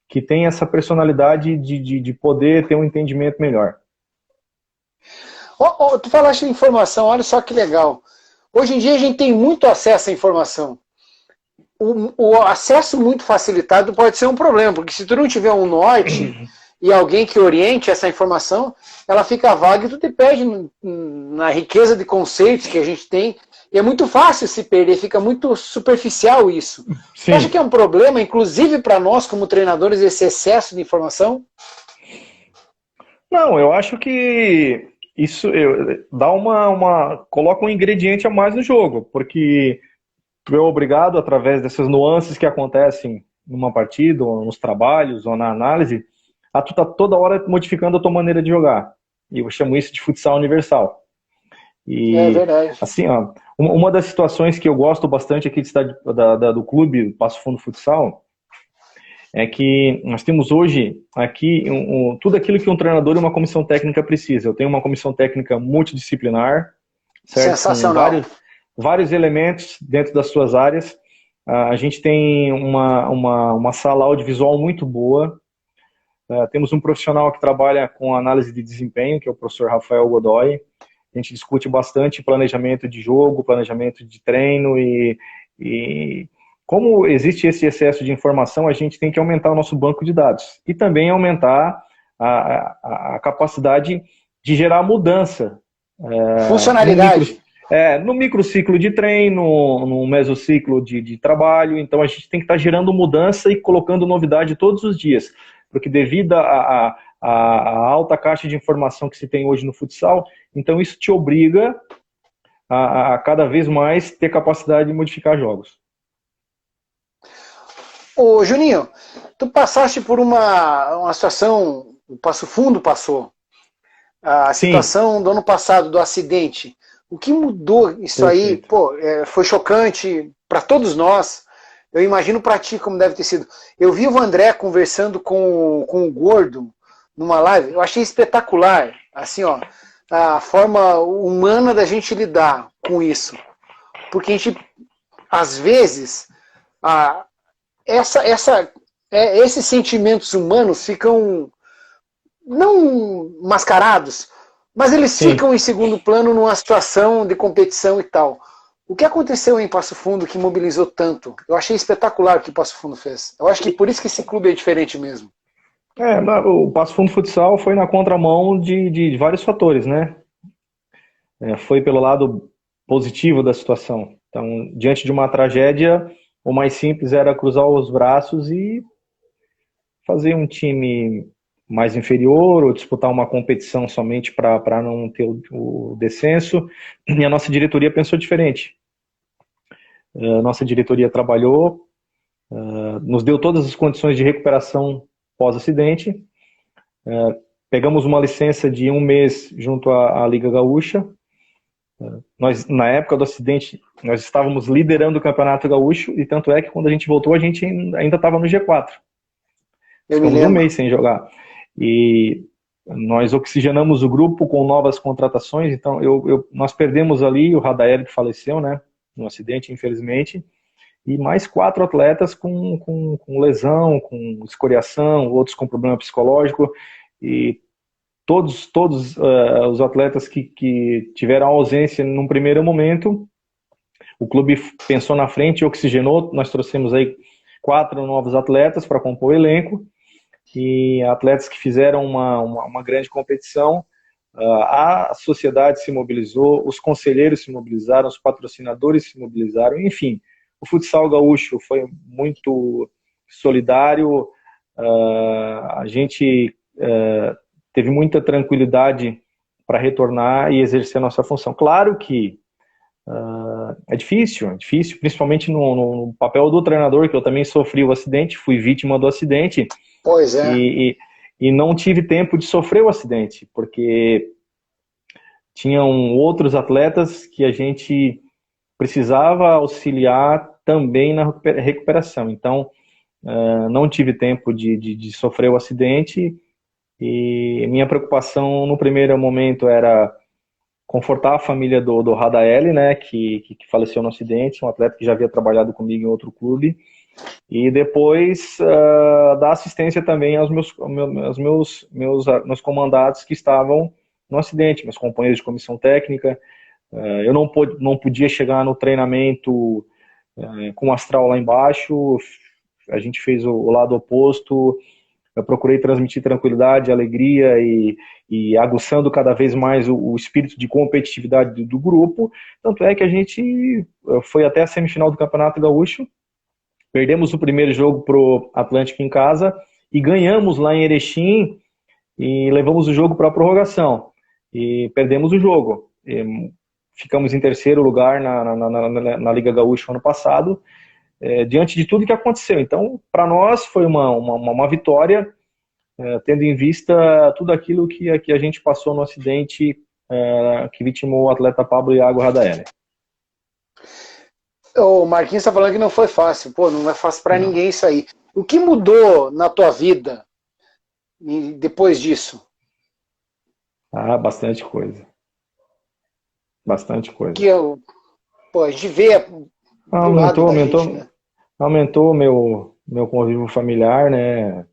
que têm essa personalidade de poder ter um entendimento melhor. Tu falaste de informação, olha só que legal. Hoje em dia a gente tem muito acesso à informação. O acesso muito facilitado pode ser um problema, porque se tu não tiver um norte e alguém que oriente essa informação, ela fica vaga e tu te perde na riqueza de conceitos que a gente tem. E é muito fácil se perder, fica muito superficial isso. Sim. Você acha que é um problema, inclusive para nós como treinadores, esse excesso de informação? Não, eu acho que isso dá coloca um ingrediente a mais no jogo, porque tu é obrigado, através dessas nuances que acontecem numa partida, ou nos trabalhos, ou na análise, a tu tá toda hora modificando a tua maneira de jogar. E eu chamo isso de futsal universal. E, é verdade. Assim, ó, uma das situações que eu gosto bastante aqui do clube Passo Fundo Futsal é que nós temos hoje aqui tudo aquilo que um treinador e uma comissão técnica precisa. Eu tenho uma comissão técnica multidisciplinar, certo? Sensacional. Com vários elementos dentro das suas áreas. A gente tem uma sala audiovisual muito boa. Temos um profissional que trabalha com análise de desempenho, que é o professor Rafael Godoy. A gente discute bastante planejamento de jogo, planejamento de treino e como existe esse excesso de informação, a gente tem que aumentar o nosso banco de dados e também aumentar a capacidade de gerar mudança. Funcionalidade. No microciclo de treino, no mesociclo de trabalho. Então a gente tem que estar gerando mudança e colocando novidade todos os dias, porque devido à alta caixa de informação que se tem hoje no futsal, então isso te obriga a cada vez mais ter capacidade de modificar jogos. Ô Juninho, tu passaste por uma situação, o Passo Fundo passou, a situação do ano passado, do acidente. O que mudou isso aí? Pô, foi chocante para todos nós. Eu imagino para ti como deve ter sido. Eu vi o André conversando com o Gordo numa live, eu achei espetacular, assim, ó, a forma humana da gente lidar com isso. Porque a gente, às vezes, esses sentimentos humanos ficam, não mascarados, mas eles ficam em segundo plano numa situação de competição e tal. O que aconteceu em Passo Fundo que mobilizou tanto? Eu achei espetacular o que Passo Fundo fez. Eu acho que por isso que esse clube é diferente mesmo. O Passo Fundo Futsal foi na contramão de vários fatores, né? Foi pelo lado positivo da situação. Então, diante de uma tragédia, o mais simples era cruzar os braços e fazer um time mais inferior ou disputar uma competição somente para não ter o descenso. E a nossa diretoria pensou diferente. A nossa diretoria trabalhou, nos deu todas as condições de recuperação pós-acidente. Pegamos uma licença de 1 mês junto à Liga Gaúcha. Nós, na época do acidente, nós estávamos liderando o Campeonato Gaúcho, e tanto é que quando a gente voltou, a gente ainda estava no G4. Eu me lembro. Ficamos 1 mês sem jogar. E nós oxigenamos o grupo com novas contratações, então nós perdemos ali o Radaeli, que faleceu, né, no acidente, infelizmente, e mais 4 atletas com lesão, com escoriação, outros com problema psicológico, e todos os atletas que tiveram ausência num primeiro momento, o clube pensou na frente e oxigenou. Nós trouxemos aí 4 novos atletas para compor o elenco, e atletas que fizeram uma grande competição. A sociedade se mobilizou, os conselheiros se mobilizaram, os patrocinadores se mobilizaram, enfim, o futsal gaúcho foi muito solidário. A gente teve muita tranquilidade para retornar e exercer a nossa função. Claro que é difícil, principalmente no papel do treinador, que eu também sofri o acidente, fui vítima do acidente. Pois é. E não tive tempo de sofrer o acidente, porque tinham outros atletas que a gente precisava auxiliar também na recuperação. Então, não tive tempo de sofrer o acidente, e minha preocupação no primeiro momento era confortar a família do Radaeli, né, que faleceu no acidente, um atleta que já havia trabalhado comigo em outro clube, e depois dar assistência também aos meus comandados que estavam no acidente, meus companheiros de comissão técnica. Eu não podia chegar no treinamento com o astral lá embaixo, a gente fez o lado oposto. Eu procurei transmitir tranquilidade, alegria e aguçando cada vez mais o espírito de competitividade do grupo. Tanto é que a gente foi até a semifinal do Campeonato Gaúcho, perdemos o primeiro jogo pro Atlântico em casa e ganhamos lá em Erechim e levamos o jogo para a prorrogação. E perdemos o jogo. Ficamos em terceiro lugar na Liga Gaúcha ano passado, diante de tudo que aconteceu. Então, para nós foi uma vitória, tendo em vista tudo aquilo que a gente passou no acidente que vitimou o atleta Pablo Iago Radaeli. O Marquinhos está falando que não foi fácil. Pô, não é fácil para ninguém isso aí. O que mudou na tua vida depois disso? Bastante coisa. Bastante coisa. Pô, a gente vê aumentou meu convívio familiar, né?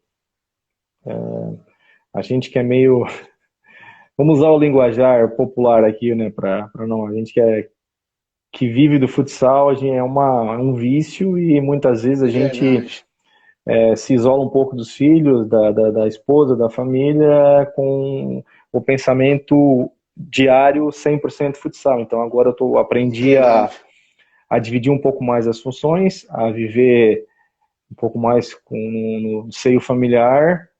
A gente que é meio... Vamos usar o linguajar popular aqui, né? A gente que vive do futsal, a gente é um vício, e muitas vezes a gente se isola um pouco dos filhos, da esposa, da família, com o pensamento diário 100% futsal. Então agora aprendi a dividir um pouco mais as funções, a viver um pouco mais no seio familiar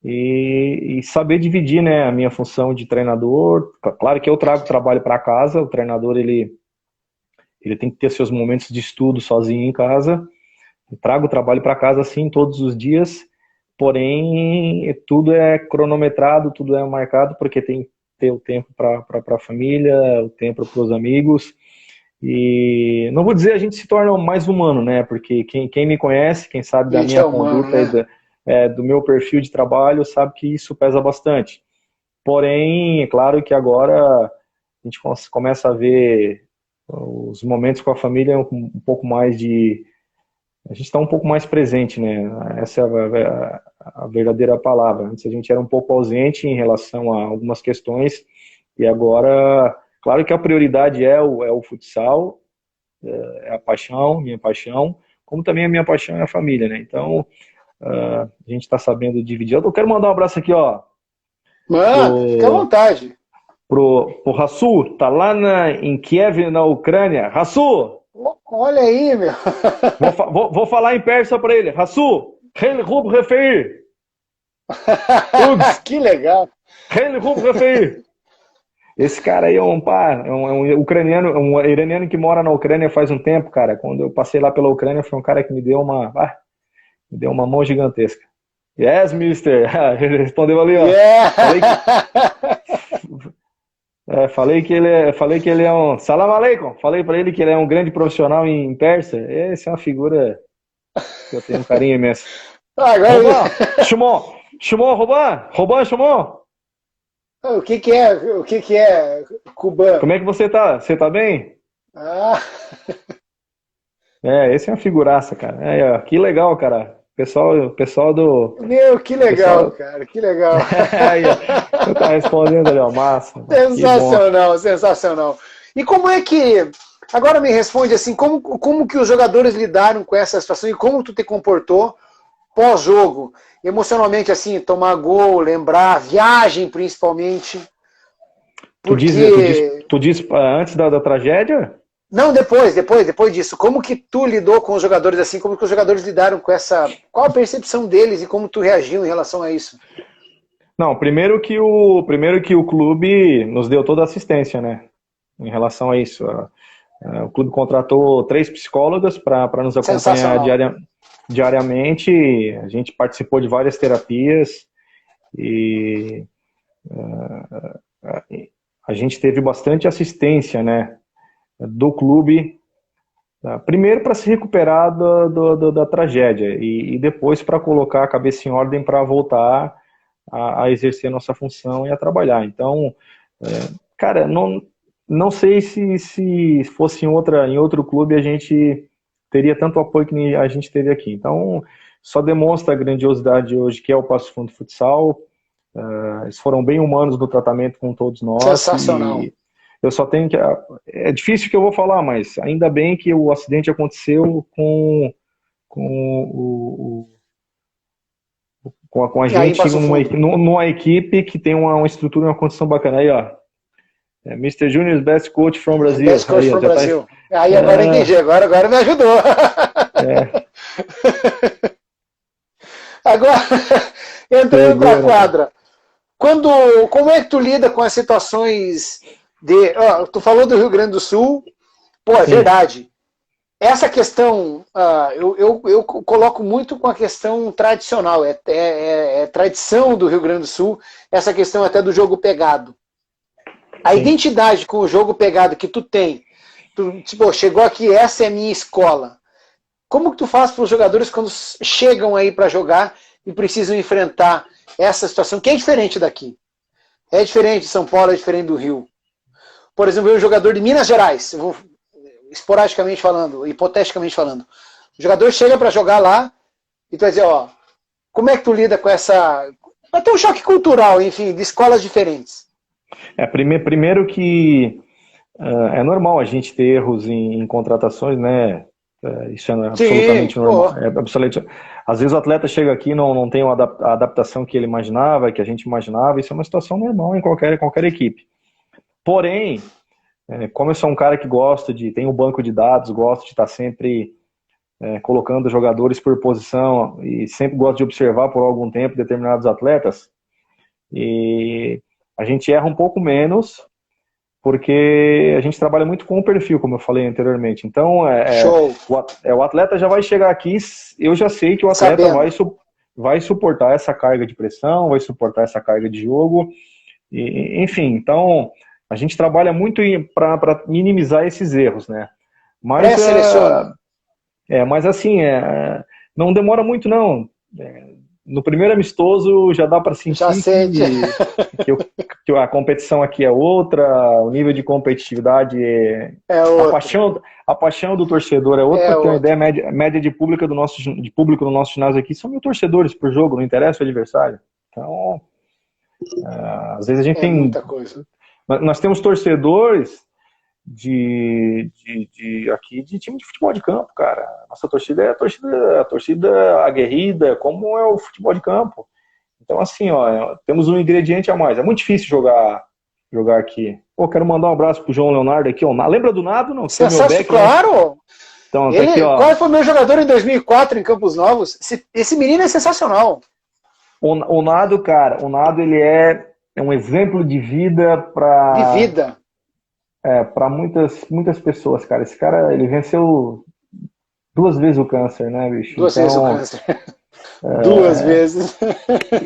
e saber dividir, né, a minha função de treinador. Claro que eu trago trabalho para casa, o treinador ele tem que ter seus momentos de estudo sozinho em casa. Eu trago o trabalho para casa, sim, todos os dias, porém tudo é cronometrado, tudo é marcado, porque tem que ter o tempo para a família, o tempo para os amigos. E não vou dizer a gente se torna mais humano, né? Porque quem me conhece, quem sabe da minha conduta, né? Do meu perfil de trabalho, sabe que isso pesa bastante. Porém, é claro que agora a gente começa a ver os momentos com a família um pouco mais a gente está um pouco mais presente, né? Essa é a verdadeira palavra. Antes a gente era um pouco ausente em relação a algumas questões, e agora, claro que a prioridade é o futsal, é a paixão, minha paixão, como também a minha paixão é a família, né? Então, a gente está sabendo dividir. Eu quero mandar um abraço aqui, ó. Mano, fica à vontade. Pro Rassu, tá lá em Kiev, na Ucrânia. Rassu! Olha aí, meu. Vou falar em persa para ele. Rassu, Hel Rub Refer. Que legal. Hel Rub Refer. Esse cara aí é um ucraniano, um iraniano que mora na Ucrânia faz um tempo, cara. Quando eu passei lá pela Ucrânia, foi um cara que me deu uma mão gigantesca. Yes, mister. Ele respondeu ali, ó. Yeah. Falei que ele é um... Salam aleikum. Falei para ele que ele é um grande profissional em persa. Essa é uma figura que eu tenho um carinho imenso. Agora... Roban, Shumon, Roban, Shumon. O que que é? O que que é cubano? Como é que você tá? Você tá bem? Ah, Esse é uma figuraça, cara. Ó, que legal, cara. Pessoal do. meu, que legal, Pessoal. cara, que legal. Aí, ó. Você tá respondendo ali, ó. Massa. Que bom. Sensacional, sensacional. E como é que. Agora me responde assim, como que os jogadores lidaram com essa situação e como tu te comportou pós-jogo? Emocionalmente, assim, tomar gol, lembrar, viagem principalmente. Tu diz, Porque. antes da tragédia? Não, depois disso. Como que tu lidou com os jogadores assim? Como que os jogadores lidaram com essa. Qual a percepção deles e como tu reagiu em relação a isso? Não, primeiro que o clube nos deu toda a assistência, né? Em relação a isso. O clube contratou 3 psicólogas para nos acompanhar Sensacional. diariamente. A gente participou de várias terapias e a gente teve bastante assistência, né, do clube. Primeiro para se recuperar da tragédia e depois para colocar a cabeça em ordem para voltar a exercer a nossa função e a trabalhar. Então, cara, não sei se fosse em outro clube a gente teria tanto apoio que a gente teve aqui. Então, só demonstra a grandiosidade hoje que é o Passo Fundo Futsal. Eles foram bem humanos no tratamento com todos nós. Sensacional. E eu só tenho que... É difícil que eu vou falar, mas ainda bem que o acidente aconteceu com a E aí, gente Passo Fundo. numa equipe que tem uma estrutura e uma condição bacana. Aí, ó. Mr. Junior's Best Coach from Brazil. Best Coach Aí, from já tá... Brasil. Aí agora entendi, agora me ajudou. É. Agora, entrando para a Segura. quadra. Como é que tu lida com as situações de. Tu falou do Rio Grande do Sul, pô, é Sim. verdade. Essa questão, eu coloco muito com a questão tradicional, é tradição do Rio Grande do Sul, essa questão até do jogo pegado. A Sim. identidade com o jogo pegado que tu tem, tipo, chegou aqui, essa é a minha escola. Como que tu faz para os jogadores quando chegam aí para jogar e precisam enfrentar essa situação, que é diferente daqui? É diferente de São Paulo, é diferente do Rio. Por exemplo, um jogador de Minas Gerais, esporadicamente falando, hipoteticamente falando, o jogador chega para jogar lá e tu vai dizer, ó, como é que tu lida com essa... Vai ter um choque cultural, enfim, de escolas diferentes. Primeiro que é normal a gente ter erros em contratações, né? Isso é absolutamente normal. Às vezes o atleta chega aqui e não tem a adaptação que ele imaginava, que a gente imaginava. Isso é uma situação normal em qualquer equipe. Porém, como eu sou um cara que tem um banco de dados, gosto de estar sempre colocando jogadores por posição e sempre gosto de observar por algum tempo determinados atletas, e a gente erra um pouco menos, porque a gente trabalha muito com o perfil, como eu falei anteriormente. Então, o atleta já vai chegar aqui, eu já sei que o atleta vai suportar essa carga de pressão, vai suportar essa carga de jogo, enfim. Então, a gente trabalha muito para minimizar esses erros, né? Mas assim, não demora muito, não. No primeiro amistoso já dá para sentir que a competição aqui é outra, o nível de competitividade a paixão do torcedor é outra. Para ter uma ideia, média de público do nosso ginásio aqui são 1.000 torcedores por jogo, não interessa o adversário. Então, às vezes a gente tem muita coisa. Nós temos torcedores aqui de time de futebol de campo, cara. Nossa torcida é a torcida aguerrida, como é o futebol de campo. Então, assim, ó, temos um ingrediente a mais. É muito difícil jogar aqui. Pô, quero mandar um abraço pro João Leonardo aqui, ó. Lembra do Nado? Não? Claro! Né? Então, tá aqui, ó. Qual foi o meu jogador em 2004 em Campos Novos? Esse menino é sensacional. O Nado, cara, ele é um exemplo de vida para... De vida. Para muitas pessoas, cara. Esse cara, ele venceu 2 vezes o câncer, né, bicho? 2 vezes o câncer. 2 vezes.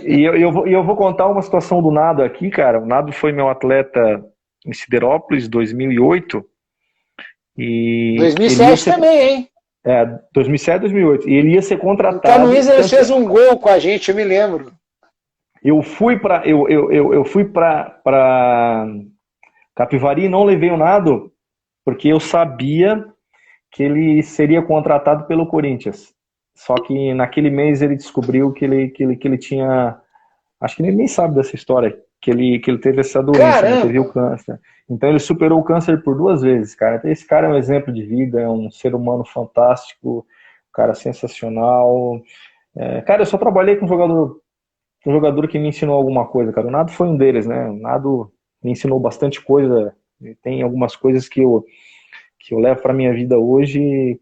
E eu vou contar uma situação do Nado aqui, cara. O Nado foi meu atleta em Siderópolis, 2008. E 2007 também, hein? 2007, 2008. E ele ia ser contratado. O Luiz, ele fez um gol com a gente, eu me lembro. eu fui para Capivari e não levei o nado porque eu sabia que ele seria contratado pelo Corinthians. Só que naquele mês ele descobriu que ele tinha, acho que ele nem sabe dessa história, que ele teve essa doença, né? Teve o Caramba! câncer. Então ele superou o câncer por 2 vezes, cara. Então, esse cara é um exemplo de vida, é um ser humano fantástico, um cara sensacional. Cara, eu só trabalhei com um jogador que me ensinou alguma coisa, cara. O Nado foi um deles, né? O Nado me ensinou bastante coisa. Tem algumas coisas que eu levo para minha vida hoje.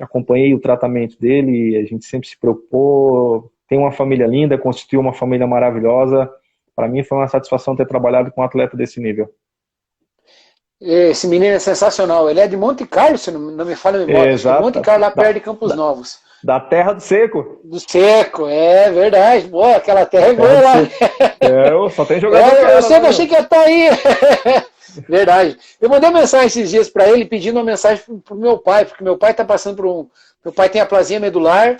Acompanhei o tratamento dele, a gente sempre se preocupou. Tem uma família linda, constituiu uma família maravilhosa. Para mim foi uma satisfação ter trabalhado com um atleta desse nível. Esse menino é sensacional. Ele é de Monte Carlo, se não me falha a memória. Acho que é Monte Exato, Carlo, lá perto da, de Campos da, Novos. da terra do seco. Do Seco, é verdade. Boa, aquela terra Da é terra boa do lá. seco. Só tem jogador Eu fera lá, sempre achei meu. que ia estar aí. Verdade. Eu mandei mensagem esses dias para ele pedindo uma mensagem pro meu pai, porque meu pai está passando por um. Meu pai tem aplasia medular,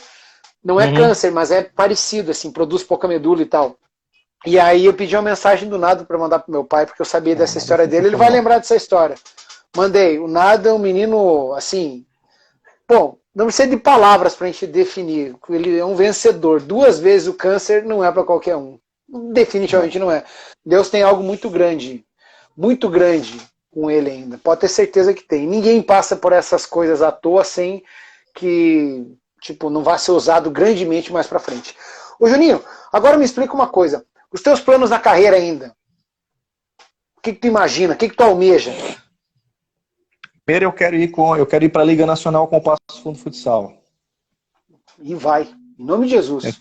não é Uhum. câncer, mas é parecido, assim, produz pouca medula e tal. E aí eu pedi uma mensagem do Nado para mandar pro meu pai, porque eu sabia Ah, dessa nada é história dele. Ele vai sensacional. lembrar dessa história. Mandei. O Nado é um menino, assim. Bom, não precisa de palavras para a gente definir. Ele é um vencedor. 2 vezes o câncer não é para qualquer um. Não. Definitivamente não é. Deus tem algo muito grande com ele ainda. Pode ter certeza que tem. Ninguém passa por essas coisas à toa sem que, tipo, não vá ser usado grandemente mais para frente. Ô Juninho, agora me explica uma coisa. Os teus planos na carreira ainda. O que tu imagina? O que tu almeja? Primeiro eu quero ir para a Liga Nacional com o Passo Fundo Futsal. E vai. Em nome de Jesus.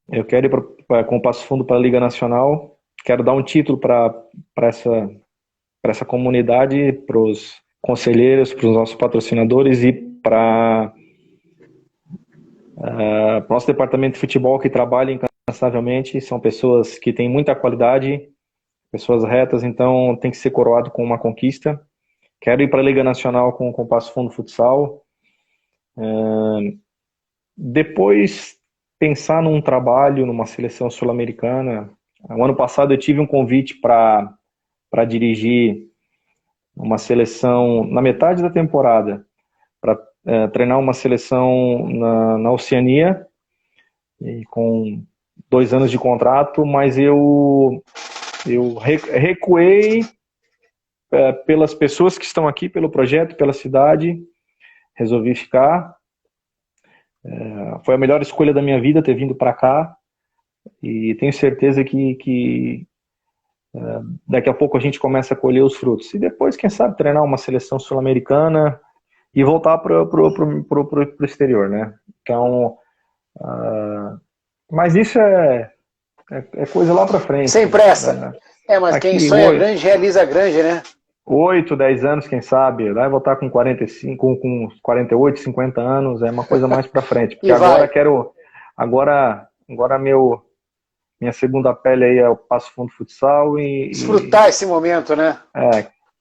Eu quero ir com o Passo Fundo para a Liga Nacional. Quero dar um título para essa comunidade, para os conselheiros, para os nossos patrocinadores e para o nosso departamento de futebol que trabalha incansavelmente. São pessoas que têm muita qualidade, pessoas retas, então tem que ser coroado com uma conquista. Quero ir para a Liga Nacional com o Passo Fundo Futsal. Depois pensar num trabalho numa seleção sul-americana. O ano passado eu tive um convite para dirigir uma seleção na metade da temporada, para treinar uma seleção na Oceania, e com 2 anos de contrato, mas eu recuei pelas pessoas que estão aqui, pelo projeto, pela cidade, resolvi ficar. Foi a melhor escolha da minha vida ter vindo para cá, e tenho certeza que daqui a pouco a gente começa a colher os frutos. E depois, quem sabe, treinar uma seleção sul-americana e voltar para o exterior, né? Então, mas isso é coisa lá para frente, Sem pressa. né? Mas quem Aqui, sonha grande realiza grande, né? 8, 10 anos, quem sabe, vai voltar com 45, com 48, 50 anos, é uma coisa mais para frente, porque E agora vai. quero, agora minha segunda pele aí é o Passo Fundo Futsal Desfrutar esse momento, né?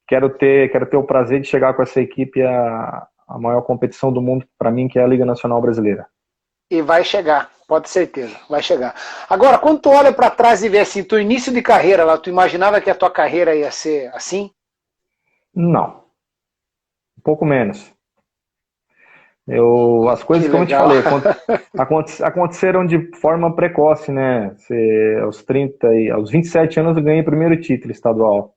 quero ter o prazer de chegar com essa equipe à maior competição do mundo para mim, que é a Liga Nacional Brasileira. E vai chegar, pode ter certeza, vai chegar. Agora, quando tu olha para trás e vê assim, teu início de carreira lá, tu imaginava que a tua carreira ia ser assim? Não, um pouco menos. As Que coisas, como eu te legal. falei, aconteceram de forma precoce, né? Aos 27 anos eu ganhei o primeiro título estadual,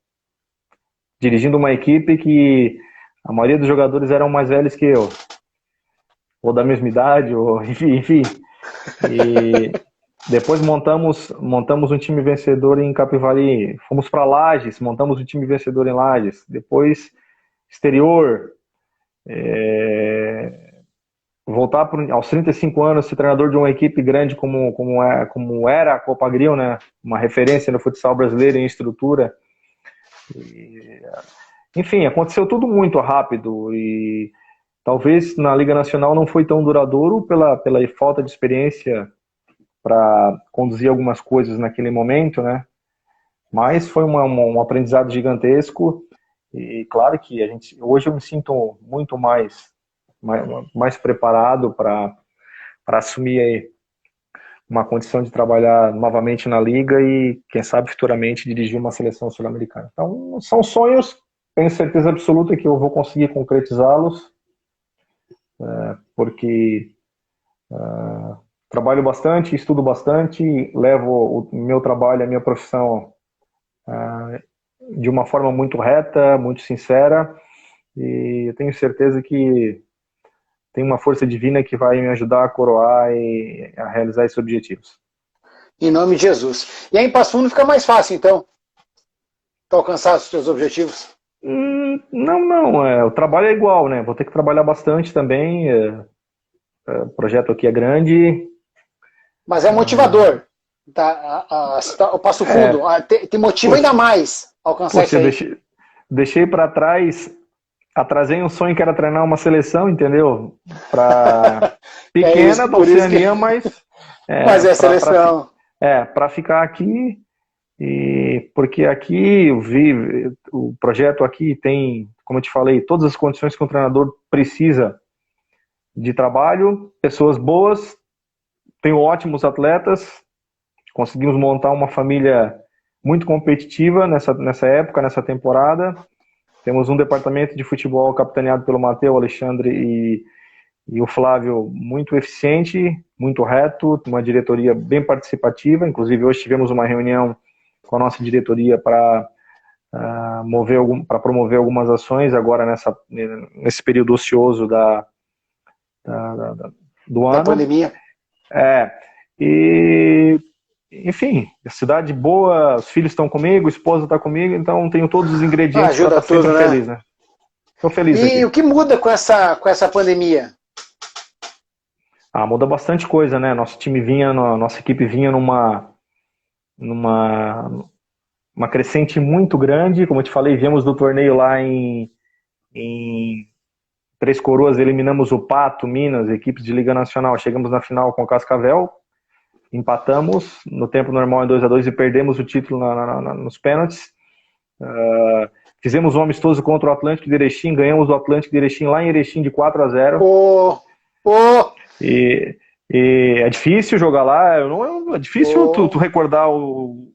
dirigindo uma equipe que a maioria dos jogadores eram mais velhos que eu, ou da mesma idade, ou enfim. E depois montamos um time vencedor em Capivari, fomos para Lages, montamos um time vencedor em Lages, depois exterior, voltar aos 35 anos, ser treinador de uma equipe grande como era a Copa Grill, né? Uma referência no futsal brasileiro em estrutura. Enfim, aconteceu tudo muito rápido e talvez na Liga Nacional não foi tão duradouro pela falta de experiência para conduzir algumas coisas naquele momento, né? Mas foi um aprendizado gigantesco e claro que hoje eu me sinto muito mais preparado para assumir aí uma condição de trabalhar novamente na liga e, quem sabe, futuramente dirigir uma seleção sul-americana. Então, são sonhos, tenho certeza absoluta que eu vou conseguir concretizá-los, porque trabalho bastante, estudo bastante, levo o meu trabalho, a minha profissão de uma forma muito reta, muito sincera, e eu tenho certeza que tem uma força divina que vai me ajudar a coroar e a realizar esses objetivos. Em nome de Jesus. E aí em Passo Fundo fica mais fácil, então, para alcançar os seus objetivos? Não, o trabalho é igual, né? Vou ter que trabalhar bastante também, o projeto aqui é grande. Mas é motivador. O Passo Fundo te motiva ainda mais a alcançar isso aí. Deixei para trás, atrasei um sonho que era treinar uma seleção, entendeu? Para pequena da Oceania, mas mas é seleção. Para ficar aqui, e porque aqui eu vi, o projeto aqui tem, como eu te falei, todas as condições que um treinador precisa de trabalho, pessoas boas, tenho ótimos atletas, conseguimos montar uma família muito competitiva nessa época, nessa temporada. Temos um departamento de futebol capitaneado pelo Matheus, Alexandre e o Flávio muito eficiente, muito reto, uma diretoria bem participativa. Inclusive, hoje tivemos uma reunião com a nossa diretoria para promover algumas ações agora nesse período ocioso do ano. Da pandemia. Enfim, a cidade boa, os filhos estão comigo, a esposa está comigo, então tenho todos os ingredientes para estar sempre feliz, né? Estou feliz aqui. E o que muda com essa pandemia? Muda bastante coisa, né? Nossa equipe vinha numa crescente muito grande, como eu te falei, viemos do torneio lá em Três Coroas, eliminamos o Pato, Minas, equipes de Liga Nacional, chegamos na final com o Cascavel, empatamos no tempo normal em 2-2 e perdemos o título nos pênaltis. Fizemos um amistoso contra o Atlântico de Erechim, ganhamos do Atlântico de Erechim lá em Erechim de 4-0. E é difícil jogar lá, é difícil tu recordar o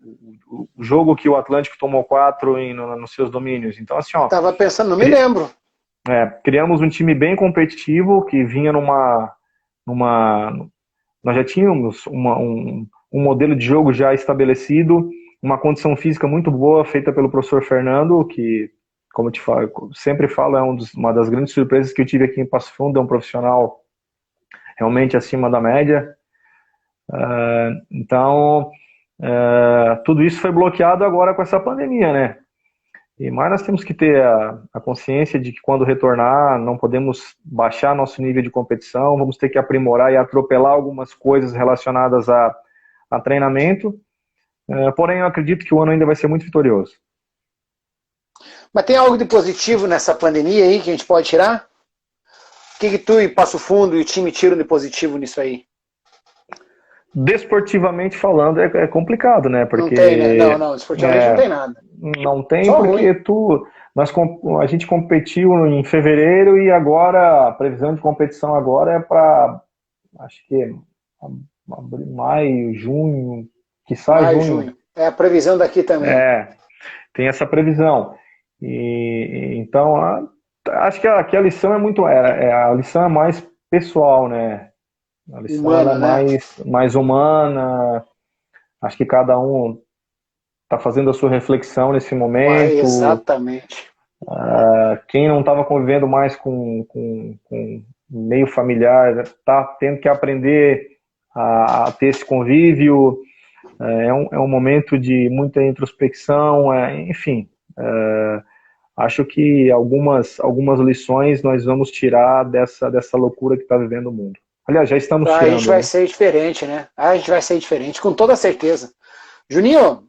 jogo que o Atlântico tomou 4 nos seus domínios. Então, assim, tava pensando, não me lembro. Criamos um time bem competitivo que vinha nós já tínhamos um modelo de jogo já estabelecido, uma condição física muito boa feita pelo professor Fernando, que, como eu sempre falo, é uma das grandes surpresas que eu tive aqui em Passo Fundo, é um profissional realmente acima da média. Então, tudo isso foi bloqueado agora com essa pandemia, né? Mas nós temos que ter a consciência de que quando retornar, não podemos baixar nosso nível de competição, vamos ter que aprimorar e atropelar algumas coisas relacionadas a treinamento. Porém, eu acredito que o ano ainda vai ser muito vitorioso. Mas tem algo de positivo nessa pandemia aí que a gente pode tirar? O que tu e Passo Fundo e o time tiram de positivo nisso aí? Desportivamente falando, é complicado, né? Porque, não tem, né? Não, desportivamente não tem nada. Não tem, só porque a gente competiu em fevereiro e agora a previsão de competição agora é para, acho que maio, junho, quiçá junho. É a previsão daqui também. Tem essa previsão. Então, acho que a lição a lição é mais pessoal, né? A lição humana, é mais humana. Acho que cada um está fazendo a sua reflexão nesse momento. Exatamente. Quem não estava convivendo mais com meio familiar está tendo que aprender a ter esse convívio. É um momento de muita introspecção, enfim. Acho que algumas lições nós vamos tirar dessa loucura que está vivendo o mundo. Aliás, já estamos tirando. A gente vai ser diferente, né? A gente vai ser diferente, com toda certeza. Juninho,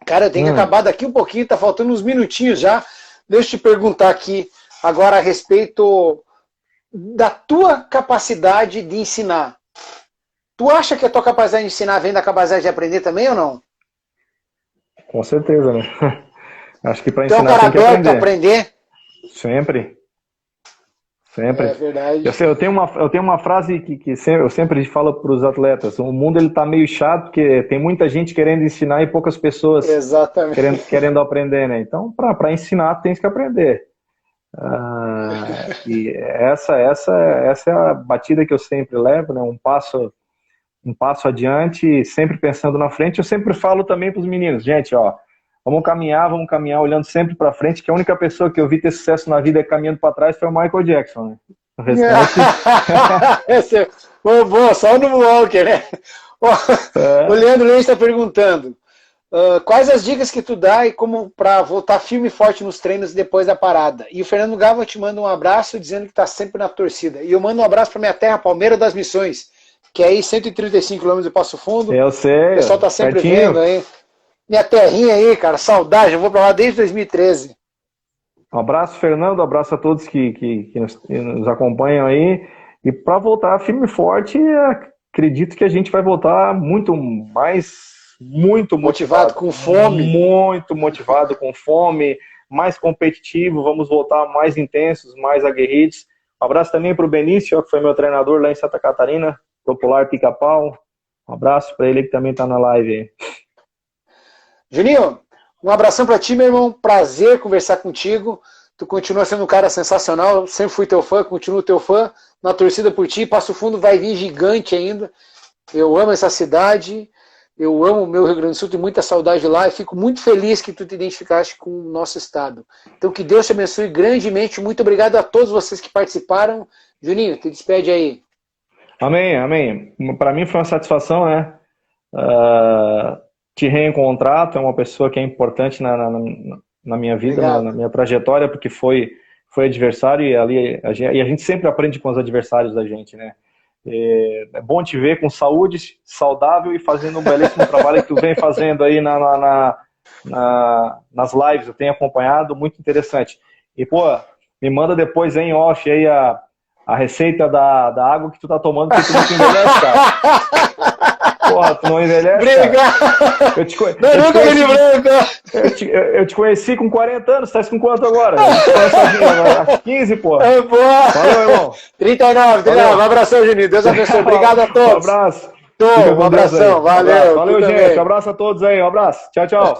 cara, eu tenho que acabar daqui um pouquinho, tá faltando uns minutinhos já. Deixa eu te perguntar aqui, agora a respeito da tua capacidade de ensinar. Tu acha que a tua capacidade de ensinar vem da capacidade de aprender também ou não? Com certeza, né? Acho que para ensinar tem que aprender. Sempre. Sempre. É verdade. Eu tenho uma frase que eu sempre falo para os atletas: o mundo ele tá meio chato porque tem muita gente querendo ensinar e poucas pessoas Exatamente. querendo aprender, né? Então, para ensinar, tem que aprender. E essa é a batida que eu sempre levo, né? Um passo adiante, sempre pensando na frente. Eu sempre falo também para os meninos, gente, ó, vamos caminhar olhando sempre para frente, que a única pessoa que eu vi ter sucesso na vida caminhando para trás foi o Michael Jackson, né? O restante... Boa, só no Walker, né? O Leandro Leite está perguntando, quais as dicas que tu dá e como para voltar firme e forte nos treinos depois da parada? E o Fernando Gava te manda um abraço dizendo que está sempre na torcida. E eu mando um abraço para minha terra, Palmeira das Missões, que é aí 135 km de Passo Fundo. Eu sei. O pessoal está sempre pertinho. vendo aí. Minha terrinha aí, cara, saudade, eu vou para lá desde 2013. Um abraço, Fernando, um abraço a todos que nos acompanham aí. E para voltar firme e forte, acredito que a gente vai voltar muito motivado, com fome. Muito motivado, com fome, mais competitivo, vamos voltar mais intensos, mais aguerridos. Um abraço também para o Benício, que foi meu treinador lá em Santa Catarina, Popular Pica-Pau. Um abraço para ele que também está na live. Juninho, um abração para ti, meu irmão. Prazer conversar contigo. Tu continua sendo um cara sensacional. Eu sempre fui teu fã, continuo teu fã. Na torcida por ti. Passo Fundo vai vir gigante ainda. Eu amo essa cidade. Eu amo o meu Rio Grande do Sul. Tenho muita saudade lá. E fico muito feliz que tu te identificaste com o nosso estado. Então que Deus te abençoe grandemente. Muito obrigado a todos vocês que participaram. Juninho, te despede aí. Amém, amém. Para mim foi uma satisfação, né? Te reencontrar, tu é uma pessoa que é importante na minha vida, na minha trajetória, porque foi adversário e ali a gente sempre aprende com os adversários da gente, né? É bom te ver com saúde, saudável e fazendo um belíssimo trabalho que tu vem fazendo aí nas lives, eu tenho acompanhado, muito interessante. E, pô, me manda depois em off aí a receita da água que tu tá tomando, porque tu não te envelhece, cara. Porra, tu não envelhece, cara. Eu te conheci com 40 anos, tá com quanto agora? Há 15, porra. Valeu, irmão. 39. Um abração, Juninho. Deus abençoe. Obrigado a todos. Um abraço. Um abração. Valeu. Valeu, gente. Um abraço a todos aí. Um abraço. Tchau, tchau.